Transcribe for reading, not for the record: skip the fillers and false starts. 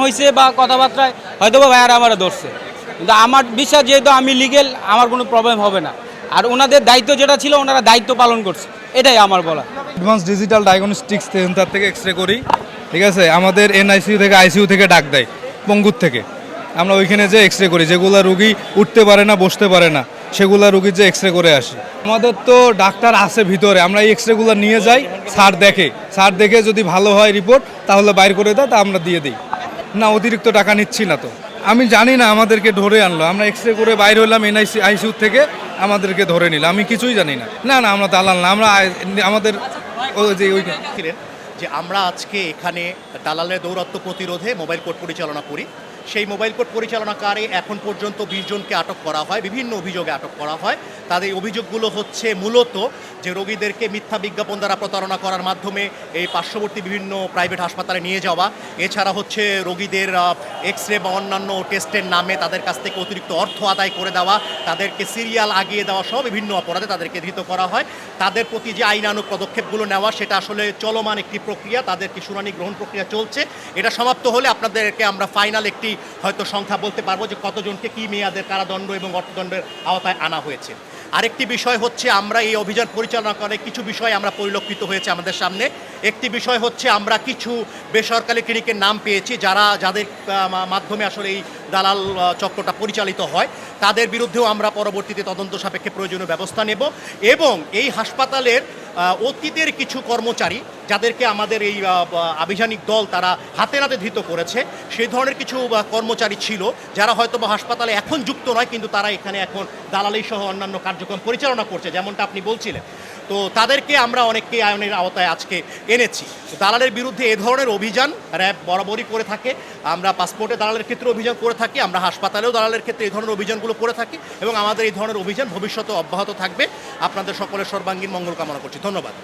হয়েছে বা কথাবার্তায় হয়তো বা ভাইয়ারা আমার ধরছে, কিন্তু আমার বিশ্বাস যেহেতু আমি লিগেল, আমার কোনো প্রবলেম হবে না। আর ওনাদের দায়িত্ব যেটা ছিল ওনারা দায়িত্ব পালন করছে, এটাই আমার বলা। অ্যাডভান্স ডিজিটাল ডায়াগনস্টিক্স সেন্টার থেকে এক্স রে করি, ঠিক আছে। আমাদের এনআইসিইউ থেকে আইসিইউ থেকে ডাক দেয় পঙ্গুর থেকে, আমরা ওইখানে যে এক্স রে করি, যেগুলো রুগী উঠতে পারে না বসতে পারে না সেগুলা রুগীর যে এক্স রে করে আসি। আমাদের তো ডাক্তার আছে ভিতরে, আমরা এই এক্স রেগুলো নিয়ে যাই, স্যার দেখে যদি ভালো হয় রিপোর্ট তাহলে বাইর করে দেয়, তা আমরা দিয়ে দিই। না, অতিরিক্ত টাকা নিচ্ছি না তো। আমি জানি না, আমাদেরকে ধরে আনলো, আমরা এক্স রে করে বাইরে হলাম আইসিইউ থেকে, আমাদেরকে ধরে নিল, আমি কিছুই জানি না। না না, আমরা দালাল না, আমরা আমাদের ছিলেন যে আমরা আজকে এখানে দালালের দৌরাত্ম্য প্রতিরোধে মোবাইল কোর্ট পরিচালনা করি। সেই মোবাইল কোর্ট পরিচালনাকারে এখন পর্যন্ত 20 জনকে আটক করা হয়, বিভিন্ন অভিযোগে আটক করা হয়। তাদের অভিযোগগুলো হচ্ছে মূলত যে রোগীদেরকে মিথ্যা বিজ্ঞাপন দ্বারা প্রতারণা করার মাধ্যমে এই পার্শ্ববর্তী বিভিন্ন প্রাইভেট হাসপাতালে নিয়ে যাওয়া, এছাড়া হচ্ছে রোগীদের এক্স রে বা অন্যান্য টেস্টের নামে তাদের কাছ থেকে অতিরিক্ত অর্থ আদায় করে দেওয়া, তাদেরকে সিরিয়াল আগিয়ে দেওয়া সহ বিভিন্ন অপরাধে তাদেরকে ধৃত করা হয়। তাদের প্রতি যে আইনানুগ পদক্ষেপগুলো নেওয়া সেটা আসলে চলমান একটি প্রক্রিয়া, তাদেরকে শুনানি গ্রহণ প্রক্রিয়া চলছে। এটা সমাপ্ত হলে আপনাদেরকে আমরা ফাইনাল একটি হয়তো সংখ্যা বলতে পারবো যে কতজনকে কী মেয়াদের কারাদণ্ড এবং অর্থদণ্ডের আওতায় আনা হয়েছে। আরেকটি বিষয় হচ্ছে আমরা এই অভিযান পরিচালনা করে কিছু বিষয় আমরা পরিলক্ষিত হয়েছে আমাদের সামনে। একটি বিষয় হচ্ছে আমরা কিছু বেসরকারি ক্লিনিকের নাম পেয়েছি যাদের মাধ্যমে আসলে এই দালাল চক্রটা পরিচালিত হয়, তাদের বিরুদ্ধেও আমরা পরবর্তীতে তদন্ত সাপেক্ষে প্রয়োজনীয় ব্যবস্থা নেব। এবং এই হাসপাতালের অতীতের কিছু কর্মচারী যাদেরকে আমাদের এই আভিযানিক দল তারা হাতে নাতে ধৃত করেছে, সেই ধরনের কিছু কর্মচারী ছিল যারা হয়তো বা হাসপাতালে এখন যুক্ত নয়, কিন্তু তারা এখানে এখন দালালি সহ অন্যান্য কার্যক্রম পরিচালনা করছে, যেমনটা আপনি বলছিলেন। তো তাদেরকে আমরা অনেককে আইনের আওতায় আজকে এনেছি। দালালের বিরুদ্ধে এ ধরনের অভিযান র্যাব বরাবরই করে থাকে। আমরা পাসপোর্টে দালালের ক্ষেত্রে অভিযান করে থাকি, আমরা হাসপাতালেও দালালের ক্ষেত্রে এই ধরনের অভিযানগুলো করে থাকি এবং আমাদের এই ধরনের অভিযান ভবিষ্যতে অব্যাহত থাকবে। আপনাদের সকলের সর্বাঙ্গীন মঙ্গল কামনা করছি। ধন্যবাদ।